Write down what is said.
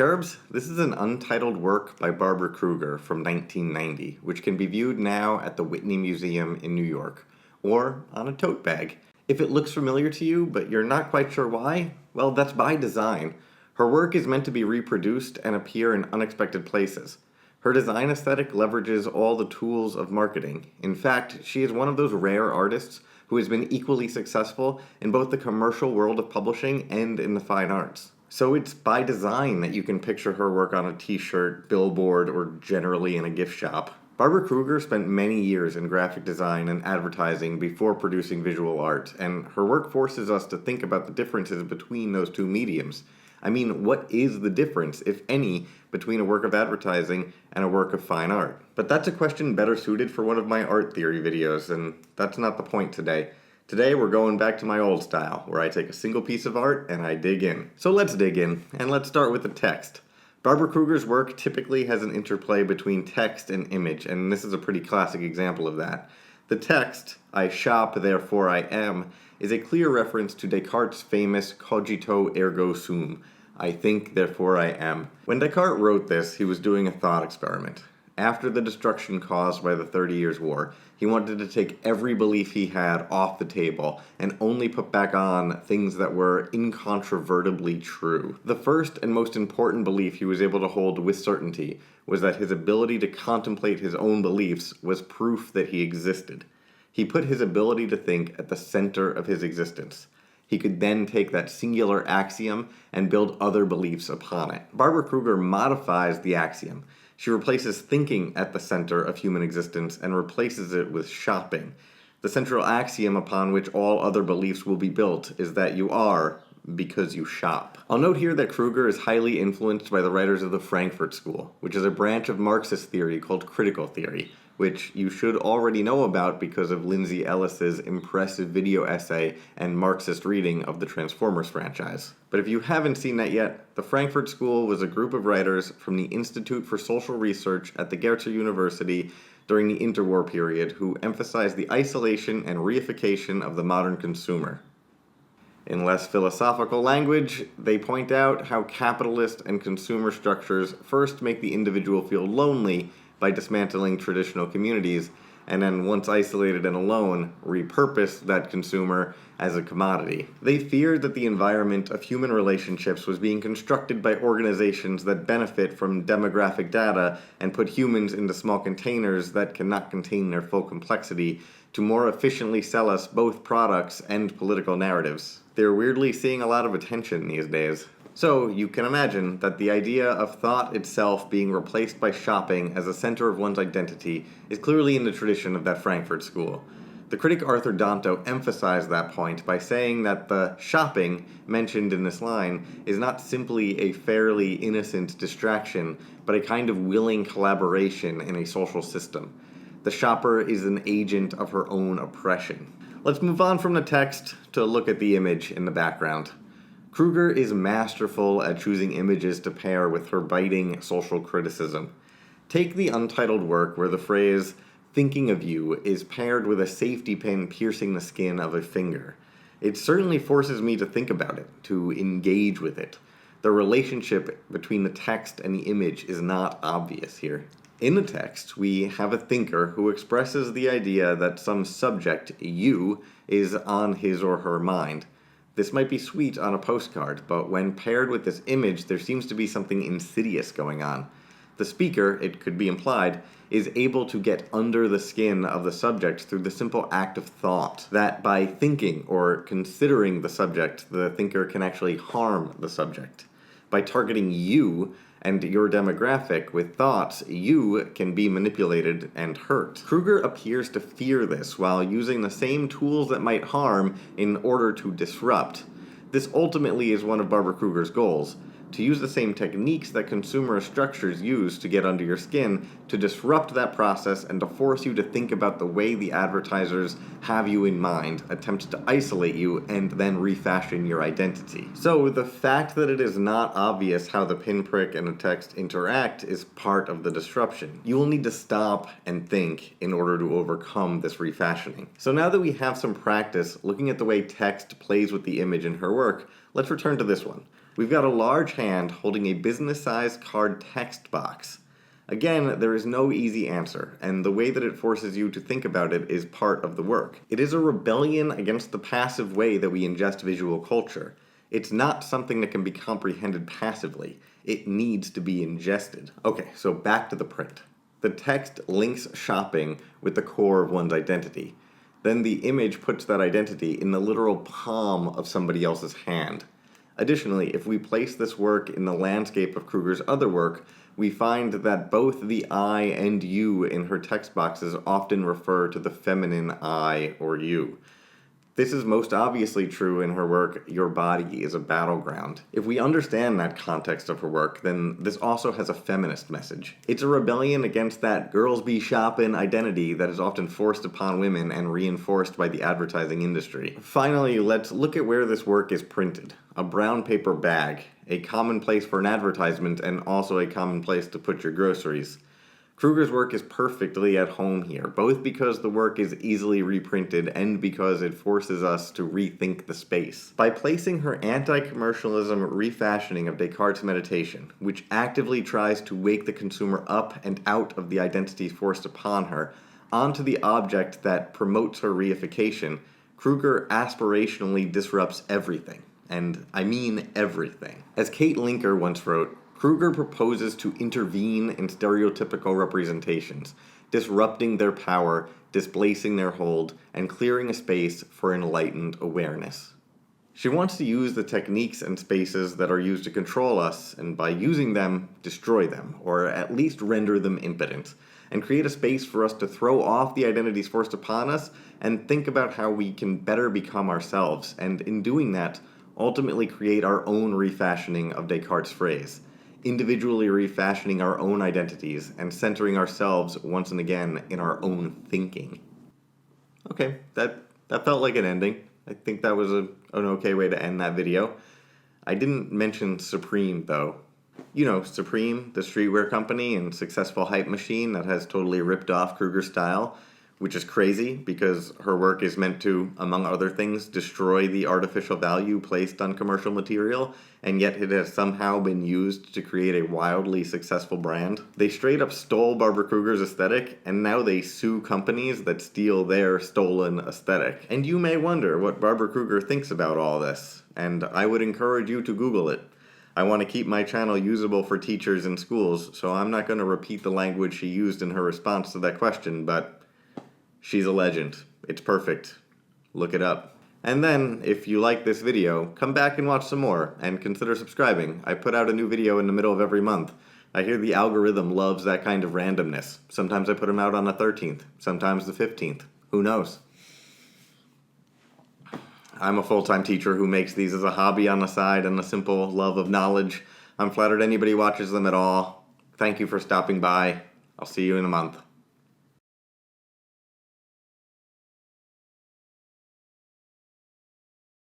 Cherubs, this is an untitled work by Barbara Kruger from 1990, which can be viewed now at the Whitney Museum in New York, or on a tote bag. If it looks familiar to you, but you're not quite sure why, well, that's by design. Her work is meant to be reproduced and appear in unexpected places. Her design aesthetic leverages all the tools of marketing. In fact, she is one of those rare artists who has been equally successful in both the commercial world of publishing and in the fine arts. So it's by design that you can picture her work on a t-shirt, billboard, or generally in a gift shop. Barbara Kruger spent many years in graphic design and advertising before producing visual art, and her work forces us to think about the differences between those two mediums. I mean, what is the difference, if any, between a work of advertising and a work of fine art? But that's a question better suited for one of my art theory videos, and that's not the point today. Today we're going back to my old style, where I take a single piece of art and I dig in. So let's dig in, and let's start with the text. Barbara Kruger's work typically has an interplay between text and image, and this is a pretty classic example of that. The text, I shop, therefore I am, is a clear reference to Descartes' famous cogito ergo sum, I think, therefore I am. When Descartes wrote this, he was doing a thought experiment. After the destruction caused by the 30 Years' War, he wanted to take every belief he had off the table and only put back on things that were incontrovertibly true. The first and most important belief he was able to hold with certainty was that his ability to contemplate his own beliefs was proof that he existed. He put his ability to think at the center of his existence. He could then take that singular axiom and build other beliefs upon it. Barbara Kruger modifies the axiom. She replaces thinking at the center of human existence and replaces it with shopping. The central axiom upon which all other beliefs will be built is that you are because you shop. I'll note here that Kruger is highly influenced by the writers of the Frankfurt School, which is a branch of Marxist theory called critical theory, which you should already know about because of Lindsay Ellis's impressive video essay and Marxist reading of the Transformers franchise. But if you haven't seen that yet, the Frankfurt School was a group of writers from the Institute for Social Research at the Goethe University during the interwar period who emphasized the isolation and reification of the modern consumer. In less philosophical language, they point out how capitalist and consumer structures first make the individual feel lonely by dismantling traditional communities, and then once isolated and alone, repurpose that consumer as a commodity. They feared that the environment of human relationships was being constructed by organizations that benefit from demographic data and put humans into small containers that cannot contain their full complexity to more efficiently sell us both products and political narratives. They're weirdly seeing a lot of attention these days. So, you can imagine that the idea of thought itself being replaced by shopping as a center of one's identity is clearly in the tradition of that Frankfurt School. The critic Arthur Danto emphasized that point by saying that the shopping mentioned in this line is not simply a fairly innocent distraction, but a kind of willing collaboration in a social system. The shopper is an agent of her own oppression. Let's move on from the text to look at the image in the background. Kruger is masterful at choosing images to pair with her biting social criticism. Take the untitled work where the phrase, thinking of you, is paired with a safety pin piercing the skin of a finger. It certainly forces me to think about it, to engage with it. The relationship between the text and the image is not obvious here. In the text, we have a thinker who expresses the idea that some subject, you, is on his or her mind. This might be sweet on a postcard, but when paired with this image, there seems to be something insidious going on. The speaker, it could be implied, is able to get under the skin of the subject through the simple act of thought, that by thinking or considering the subject, the thinker can actually harm the subject. By targeting you and your demographic with thoughts, you can be manipulated and hurt. Kruger appears to fear this while using the same tools that might harm in order to disrupt. This ultimately is one of Barbara Kruger's goals, to use the same techniques that consumer structures use to get under your skin, to disrupt that process and to force you to think about the way the advertisers have you in mind, attempt to isolate you, and then refashion your identity. So the fact that it is not obvious how the pinprick and the text interact is part of the disruption. You will need to stop and think in order to overcome this refashioning. So now that we have some practice looking at the way text plays with the image in her work, let's return to this one. We've got a large hand holding a business-sized card text box. Again, there is no easy answer, and the way that it forces you to think about it is part of the work. It is a rebellion against the passive way that we ingest visual culture. It's not something that can be comprehended passively. It needs to be ingested. Okay, so back to the print. The text links shopping with the core of one's identity. Then the image puts that identity in the literal palm of somebody else's hand. Additionally, if we place this work in the landscape of Kruger's other work, we find that both the I and you in her text boxes often refer to the feminine I or you. This is most obviously true in her work, Your Body is a Battleground. If we understand that context of her work, then this also has a feminist message. It's a rebellion against that girls be shopping identity that is often forced upon women and reinforced by the advertising industry. Finally, let's look at where this work is printed. A brown paper bag, a common place for an advertisement and also a common place to put your groceries. Kruger's work is perfectly at home here, both because the work is easily reprinted and because it forces us to rethink the space. By placing her anti-commercialism refashioning of Descartes' meditation, which actively tries to wake the consumer up and out of the identities forced upon her, onto the object that promotes her reification, Kruger aspirationally disrupts everything. And I mean everything. As Kate Linker once wrote, Kruger proposes to intervene in stereotypical representations, disrupting their power, displacing their hold, and clearing a space for enlightened awareness. She wants to use the techniques and spaces that are used to control us, and by using them, destroy them, or at least render them impotent, and create a space for us to throw off the identities forced upon us and think about how we can better become ourselves, and in doing that, ultimately create our own refashioning of Descartes' phrase, individually refashioning our own identities and centering ourselves once and again in our own thinking. Okay, that felt like an ending. I think that was an okay way to end that video. I didn't mention Supreme, though. You know, Supreme, the streetwear company and successful hype machine that has totally ripped off Kruger's style, which is crazy because her work is meant to, among other things, destroy the artificial value placed on commercial material, and yet it has somehow been used to create a wildly successful brand. They straight up stole Barbara Kruger's aesthetic, and now they sue companies that steal their stolen aesthetic. And you may wonder what Barbara Kruger thinks about all this, and I would encourage you to Google it. I want to keep my channel usable for teachers in schools, so I'm not going to repeat the language she used in her response to that question, but she's a legend. It's perfect. Look it up. And then, if you like this video, come back and watch some more, and consider subscribing. I put out a new video in the middle of every month. I hear the algorithm loves that kind of randomness. Sometimes I put them out on the 13th, sometimes the 15th. Who knows? I'm a full-time teacher who makes these as a hobby on the side and a simple love of knowledge. I'm flattered anybody watches them at all. Thank you for stopping by. I'll see you in a month.